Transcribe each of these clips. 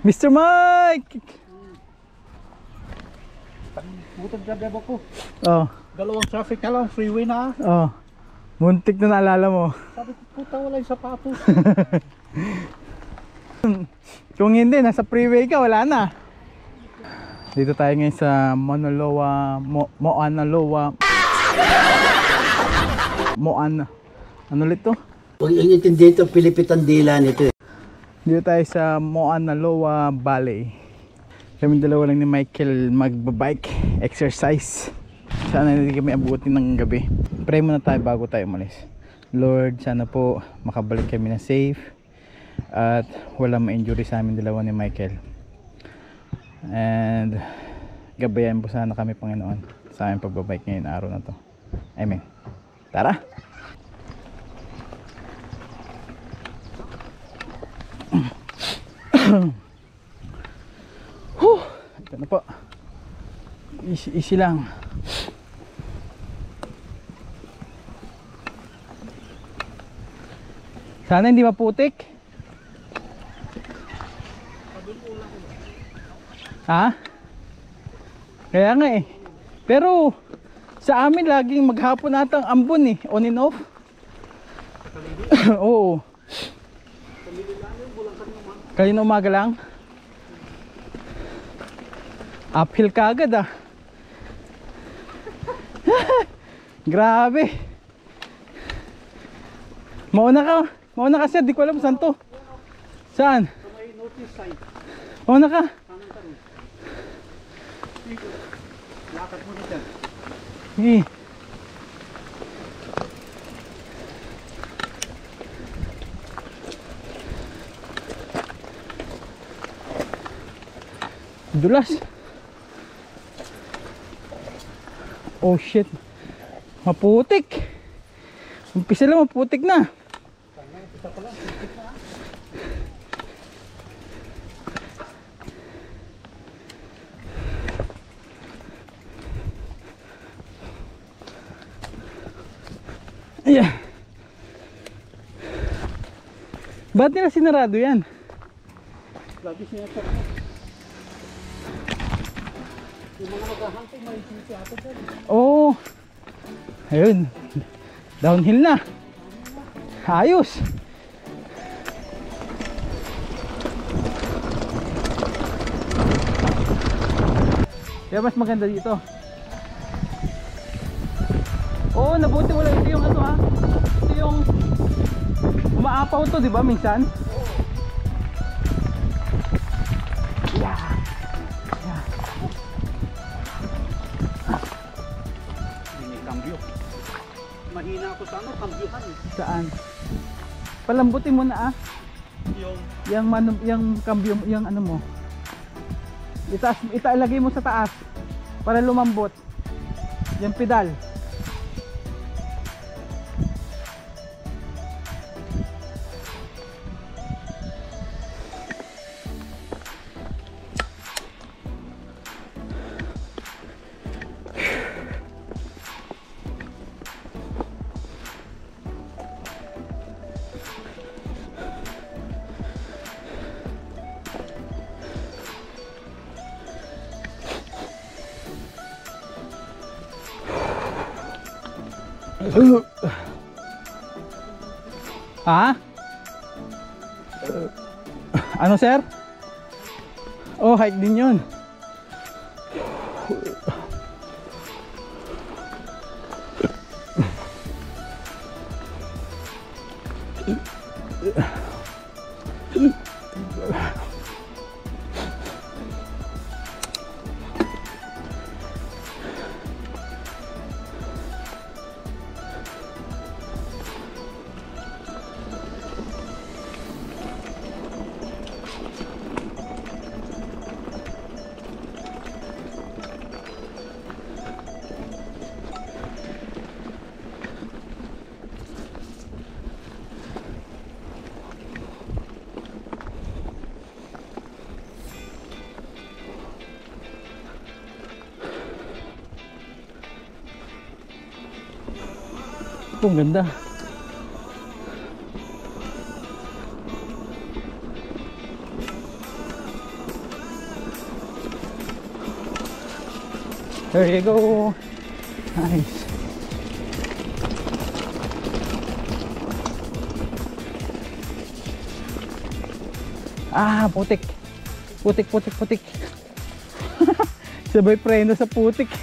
Mr. Mike! Butang grabe ako. Oh. Dalawang traffic na lang, freeway na. Oh. Muntik na naalala mo. Sabi ko, puta, wala yung sapatos. Kung hindi, nasa freeway ka, wala na. Dito tayo ngayon sa Moanaloa. Ano ulit to? Huwag yung intindihin ito, Pilipitan dila nito eh. Dito tayo sa Moanaloa Valley. Kami dalawa lang ni Michael magbabike, exercise. Sana hindi kami abutin ng gabi. Pray muna tayo bago tayo umalis. Lord, sana po makabalik kami na safe at walang ma-injury sa amin dalawa ni Michael. And gabayan po sana kami, Panginoon, sa aming pagbabike ngayon araw na to. Amen. Tara! Ito na po. Easy lang. Sana hindi maputik. Ha? Kaya nga eh. Pero sa amin laging maghapon natang ambon eh. On and off. Oo. Kanina umaga lang. Uphill ka agad ah. Grabe. Mauna ka sir, di ko alam saan to. Saan? Mauna ka. Lakad mo dito. Sige. Dulas. Oh shit. Maputik. Umpisa lang maputik na. Ayan. Ba't nila sinarado yan? Lagi sinasarap. Yung mga maghahantay, may sisi ato dyan. Oh. Ayun. Downhill na. Ayos. Kaya mas maganda dito. Oo, nabuti wala ito yung ano ha. Ito yung umaapaw to, di ba minsan? Yeah. Yeah. Hindi kambyo. Mahina ako sa ano, kambyohan eh. Saan? Palambutin mo na ah. Yung cambio, yung ano mo. Ilagay mo sa taas para lumambot. Yung pedal. Ha? Ano sir? Oh, hike din yun. Oh, ganda. There you go. Nice. Ah, putik. Putik. Sabay preno sa putik.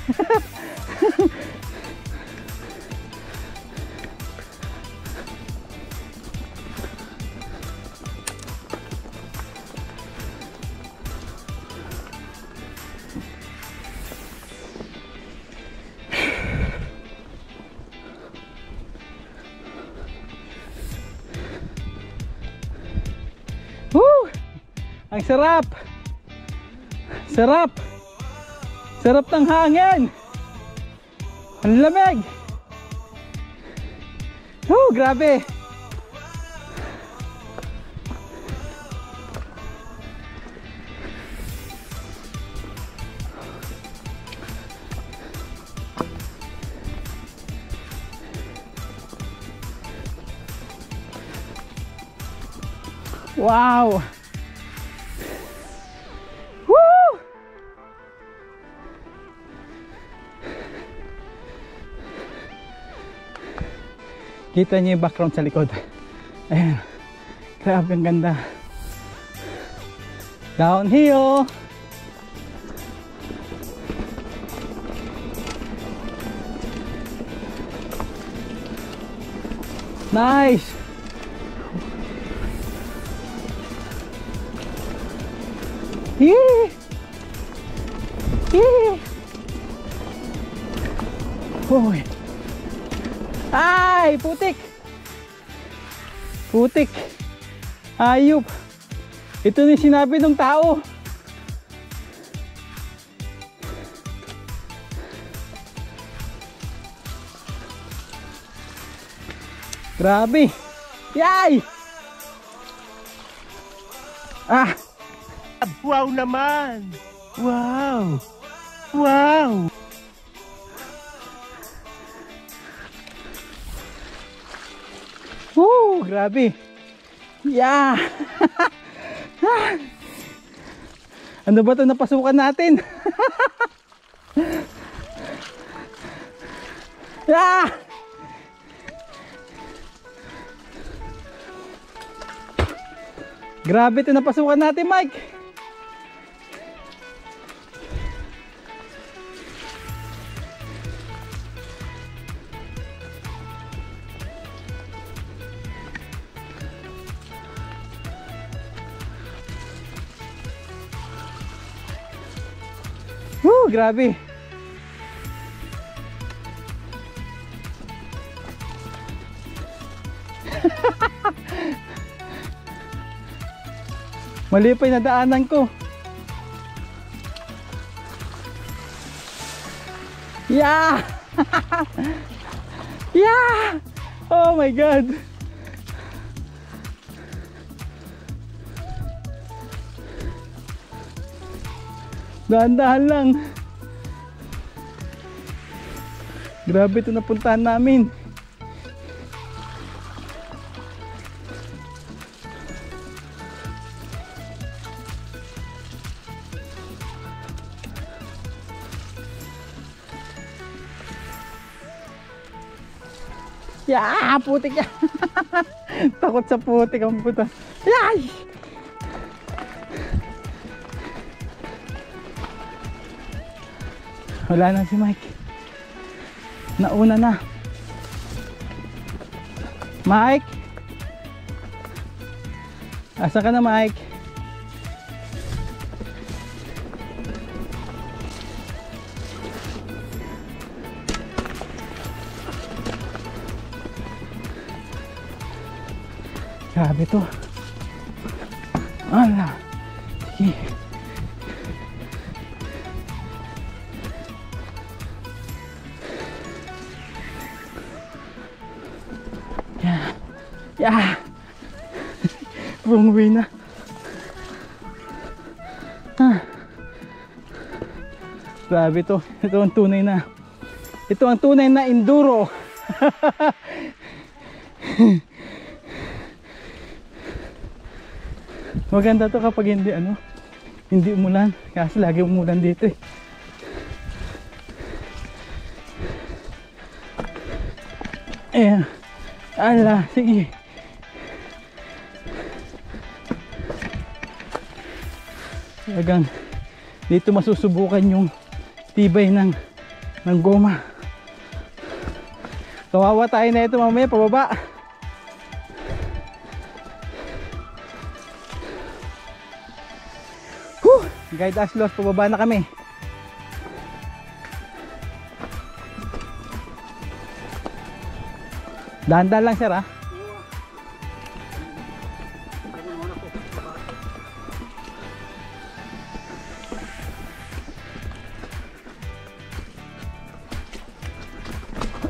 Woo! Ang sarap! Sarap! Sarap ng hangin! Ang lamig! Oh, grabe! Wow! Woo! Kita niyo yung background sa likod. Ayan. Grabe ang ganda. Downhill. Nice. Yee! Yee! Hoy! Ay! Putik! Putik! Ayop! Ito ni sinabi ng tao! Grabe! Yay! Ah! Wow naman! Wow! Wow! Woo! Grabe! Yeah! Ano ba ito napasukan natin? Yeah! Grabe ito napasukan natin, Mike! Woo! Grabe! Mali pa yung nadaanan ko. Yeah! Yeah! Oh my God! Dahan-dahan lang. Grabe ito napuntahan namin. Yeah, putik yan. Takot sa putik ang puta. Yay! Wala na si Mike. Nauna na. Mike? Asa ka na, Mike? Grabe to. Ala. Sige. Yeah. Wrong way na. Grabe to. Ito ang tunay na. Ito ang tunay na enduro. Maganda to kapag hindi hindi umulan. Kasi lagi umulan dito eh. Ayan. Ala, sige. Talagang dito masusubukan yung tibay ng goma. Kawawa tayo na ito mamaya pababa. Guide us lost, pababa na kami. Dahan-dahan lang sir ha.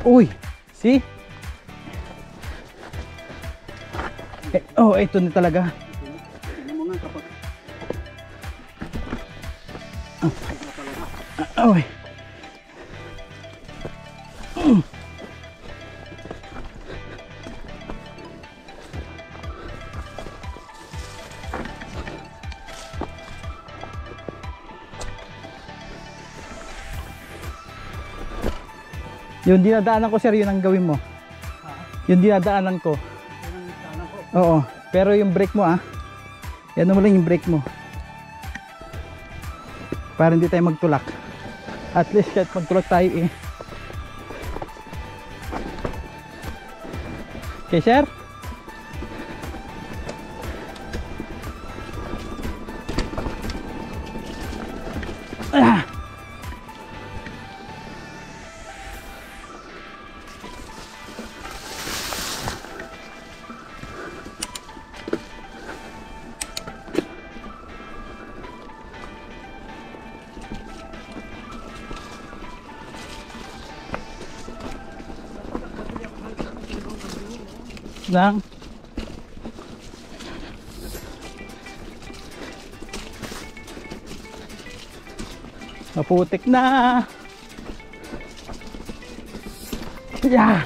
Uy, see? Oh, ito na talaga. Uy. Yung dinadaanan ko sir, yun ang gawin mo. Yung dinadaanan ko. Oo, pero yung brake mo yan mo lang yung brake mo. Para hindi tayo magtulak. At least kahit magtulak tayo Okay sir? Lang. Maputik na. Yeah.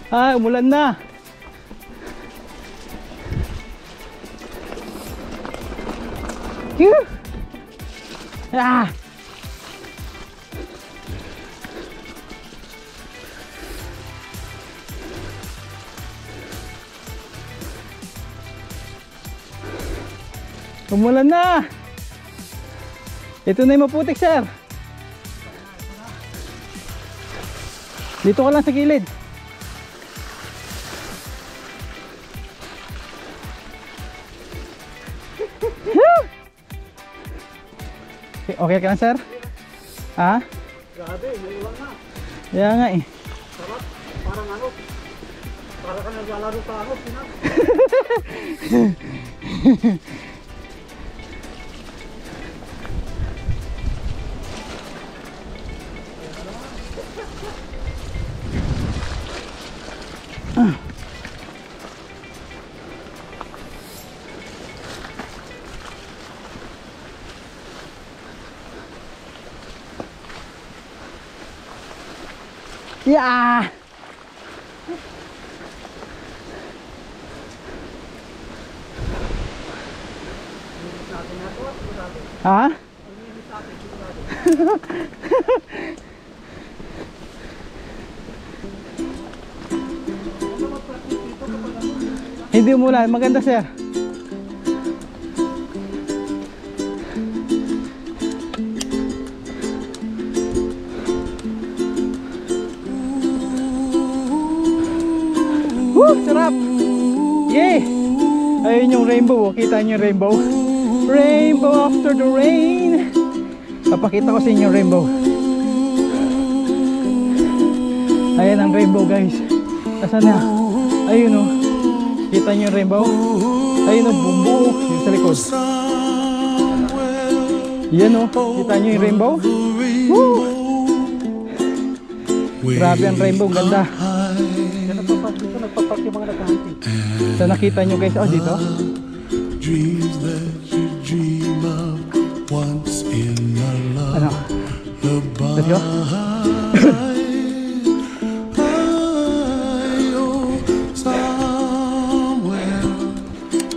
Ay, umulan na. Phew! Ah! Umulan na. Ito na yung maputik, sir. Dito ka lang sa gilid. Okay ka na sir? Ha? Grabe, naiwan na. Kaya nga Sarap, parang ano. Para ka naglalaro sa ano, Pinas. Yeah! Ha? Hindi umulan, maganda sir. Woo! Sarap! Yay! Ayun yung rainbow, kita nyo yung rainbow. Rainbow after the rain. Papakita ko sa inyo yung rainbow. Ayan ang rainbow guys. Asan na? Ayun o. Kita nyo yung rainbow? Ayun o, bumuo. Yung sa likod. Yan o. Kita nyo yung rainbow? Woo! Grabe ang rainbow. Ganda. Dito nagpapark yung mga nag-hunting. So nakita nyo guys. Oh dito. Dreams that you dream of once in a Ano? lullaby. Let's go. Somewhere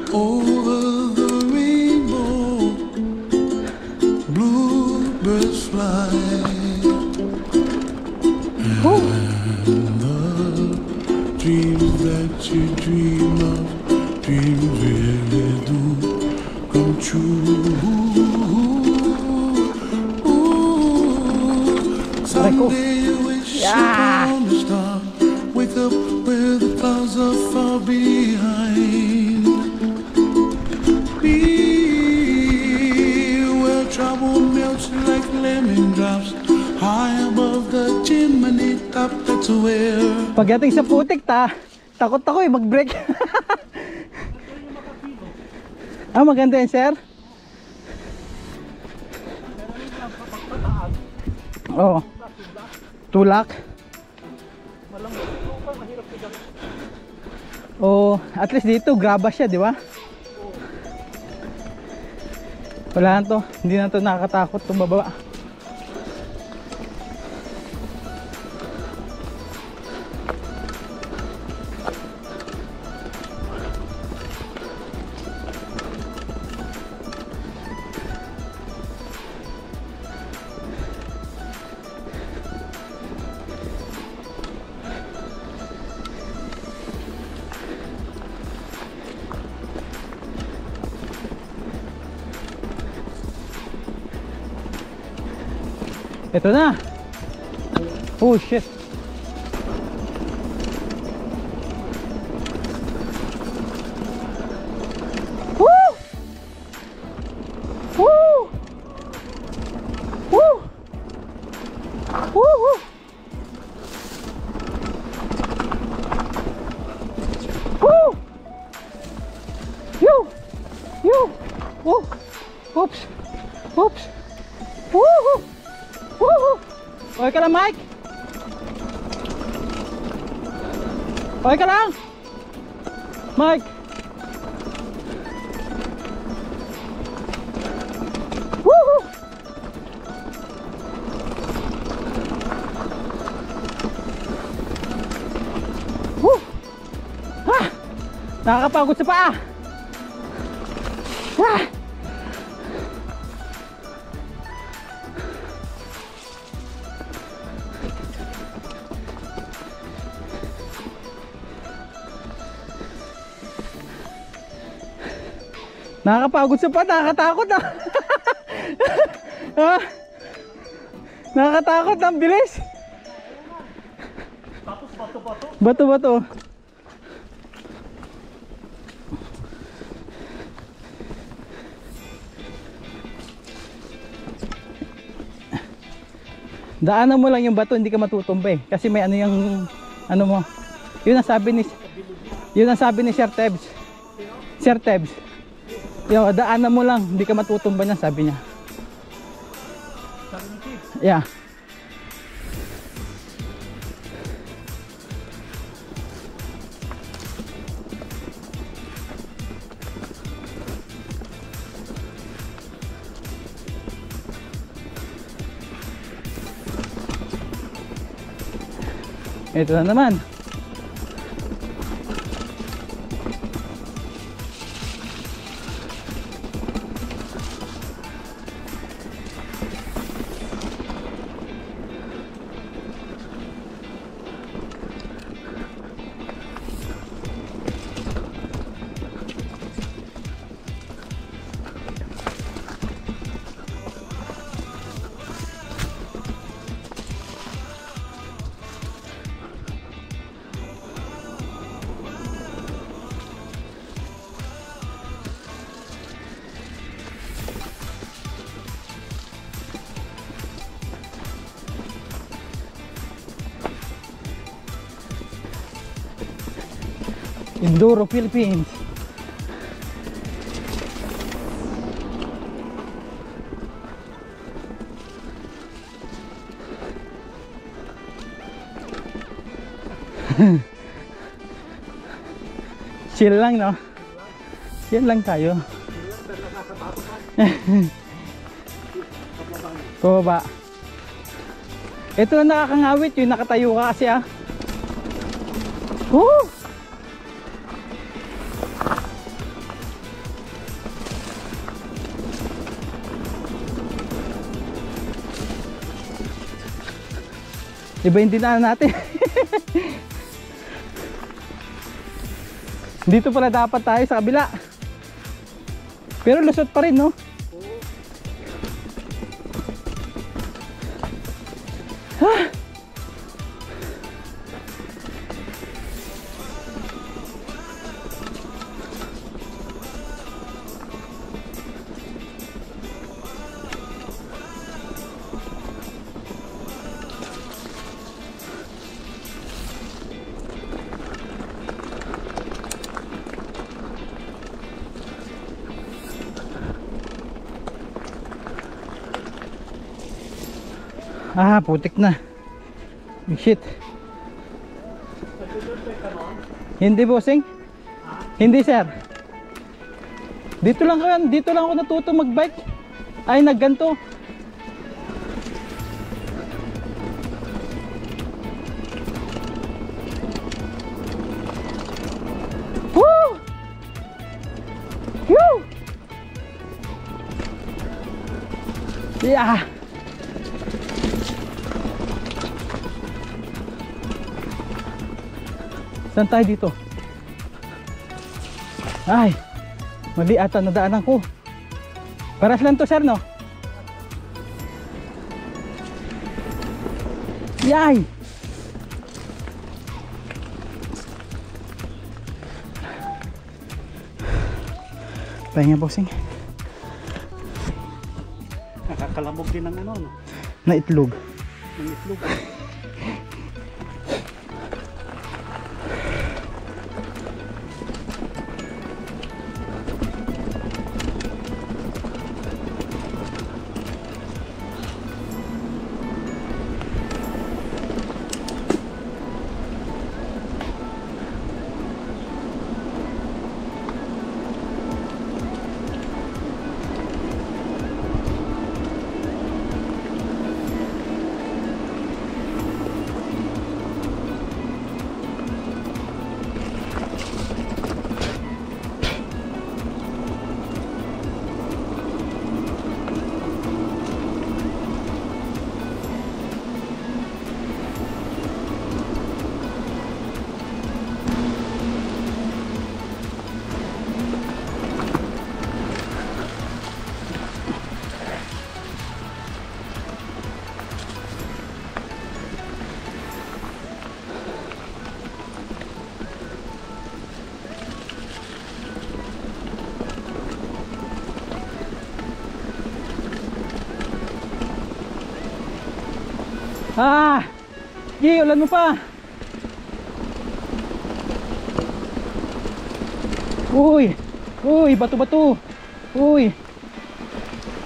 over the rainbow, bluebirds fly, and the dreams that you dream of, dreams really do come true. Someday you wish upon a star, wake up where the clouds are far behind. Be where trouble melts like lemon drops, high above the chimney top. That's where Pagdating sa putik takot ako mag-break. Ah, maganda yan sir? Oo. Tulak. Oh, at least dito graba siya, di ba? Wala na to, hindi na to nakakatakot tumababa. Ito na. Oh shit. Woo! Woo! Woo! Woo! Woo! Woo! You! You! Woo! Oops! Oops! Woo! Woohoo! Okay ka lang, Mike? Okay ka lang? Mike? Woohoo! Woo! Ha! Nakakapagod sa paa! Ha! Nakakapagod sa pa, nakakatakot na. Ah, nakakatakot ang bilis. Tapos bato-bato. Bato-bato. Daanan mo lang yung bato, hindi ka matutumba eh. Kasi may ano yung ano mo. Yun ang sabi ni Sir Tebs. Sir Tebs. Yung daanan mo lang, hindi ka matutumba niya, sabi niya. Yeah. Ito na naman. Enduro Philippines. Chill lang, no? Chill lang tayo. Pababa. Ito na nakakangawit, yung nakatayo ka kasi ah. Woo! Iba yung dinaan natin. Dito pala dapat tayo sa kabila. Pero lusot pa rin, no? Ah! Ah, putik na. Shit. Hindi, bossing? Hindi, sir. Dito lang ako natuto magbike. Ay, nagganto. Woo! Woo! Yeah. Saan tayo dito? Ay, mali ata nadaanan ko. Paras lang to, sir, no? Yay! Pahinga, bossing. Nakakalabog din ng ano, no? Na itlog. Ng itlog. Ah! Gi, ulan mo pa. Uy! Uy, bato-bato. Uy!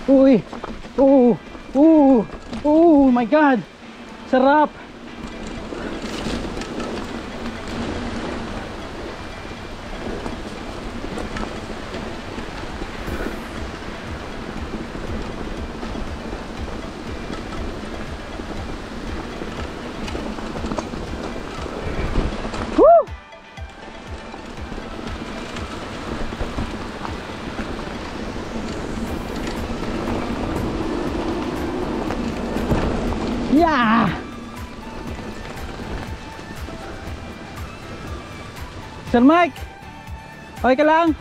Uy! Oh my God! Sarap! Yeah! Sir Mike, okay ka lang?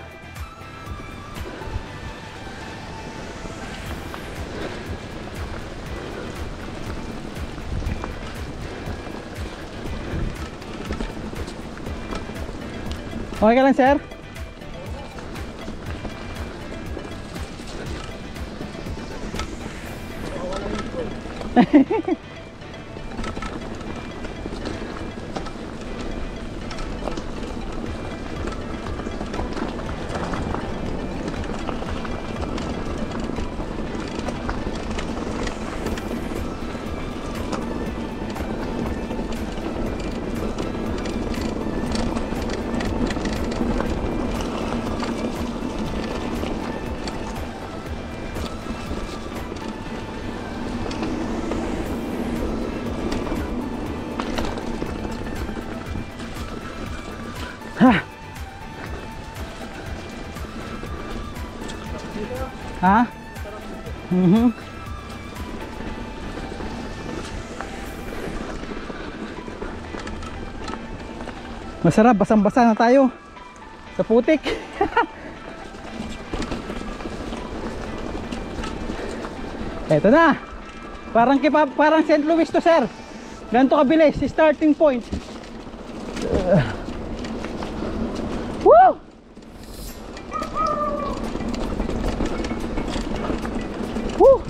Okay ka lang, sir? Ha? Masarap, basang-basa na tayo sa putik. Eto na. Parang St. Louis to, sir. Ganito kabilis, starting point. Woo! Woo!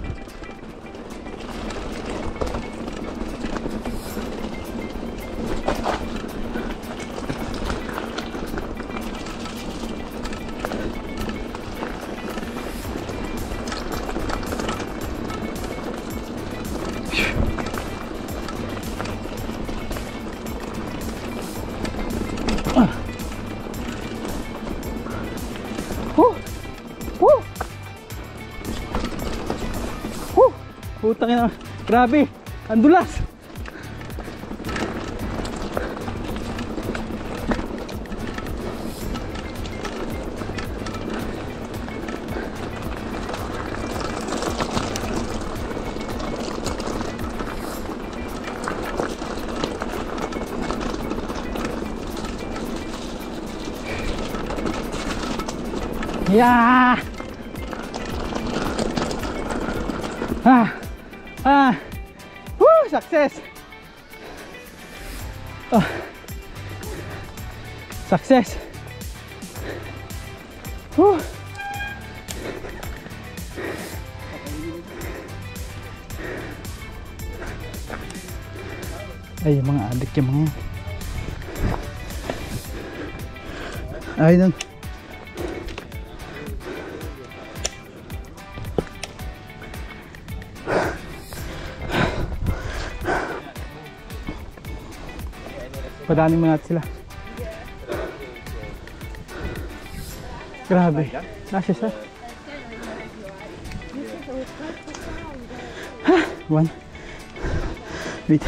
Putang ina, grabe, ang dulas. Yeah! Woo! Success! Oh. Success! Woo! Ay, yung mga adik yung mga yan. Ay, nun. Padanin mo natin sila. Grabe. Nasya sir. Ha? One. Wait.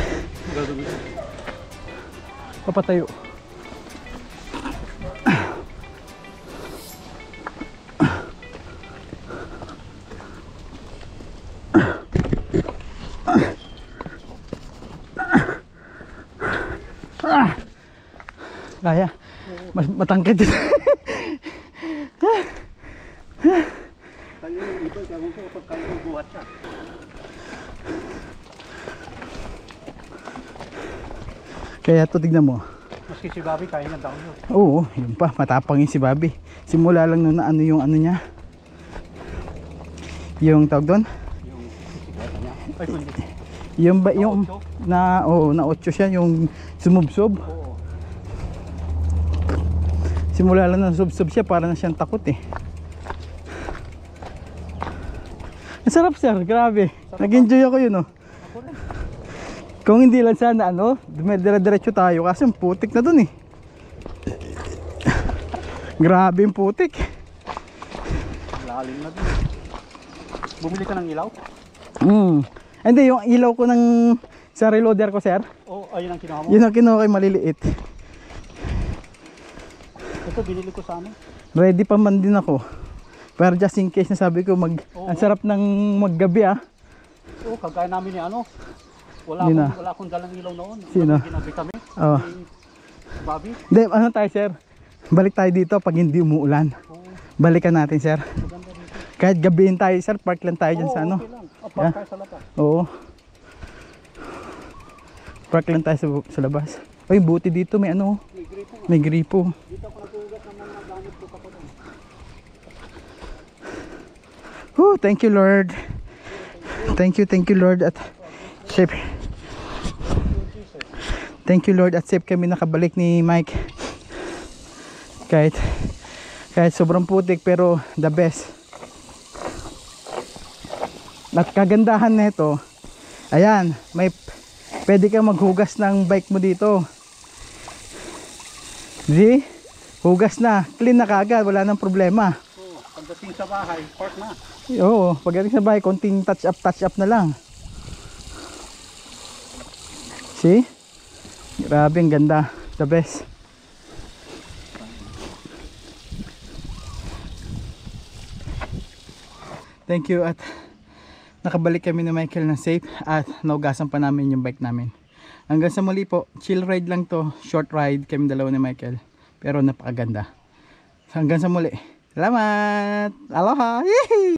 Papatayo. Kaya, mas matangkad din. Kaya to, tignan mo. Maski si Bobby kaya na daw yun. Oo, yun pa, matapang yun si Bobby. Simula lang nung na ano yung ano niya. Yung tawag doon? Yung bisikleta niya. Ay, kundi. Yung ba, yung na, oo, na 8 siya, yung sumubsob. Oo. Simula lang na sub-sub siya, para na siyang takot eh. Ang sarap sir, grabe. Nag-enjoy ako yun oh. Kung hindi lang sana ano, dire-diretso tayo kasi yung putik na dun eh. Grabe yung putik. Lalim na din. Bumili ka ng ilaw? Hindi, yung ilaw ko ng sa reloader ko sir. Oo, ayun ang kinuha mo. Yun ang kinuha ko, maliliit. Ito binili ko sa amin. Ready pa man din ako. Pero just in case na sabi ko ang sarap ng maggabi ah. Oo, kagaya namin ni ano. Wala akong dalang ilaw noon. Sino? Ginabi kami. Oo. Bobby. Hindi, ano tayo sir? Balik tayo dito pag hindi umuulan. Balikan natin sir. Kahit gabihin tayo sir, park lang tayo dyan sa ano. Okay lang. Park tayo sa labas. Oo. Park lang tayo sa labas. Ay, buti dito may ano. May gripo. Dito ako naghugas ng mga gamit ko pa doon. Oh, thank you Lord. Thank you Lord at safe. Thank you Lord at safe kami nakabalik ni Mike. Kahit sobrang putik pero the best. At kagandahan nito, ayan, pwede kang maghugas ng bike mo dito. Di? Hugas na, clean na kagad, wala nang problema. Oo, pagdating sa bahay, park na. Oo, pagdating sa bahay, konting touch up na lang. See? Grabe, ang ganda. The best. Thank you at nakabalik kami ni Michael na safe at naugasan pa namin yung bike namin. Hanggang sa muli po, chill ride lang to, short ride kami dalawa ni Michael. Pero napakaganda. Hanggang sa muli. Salamat! Aloha! Yee!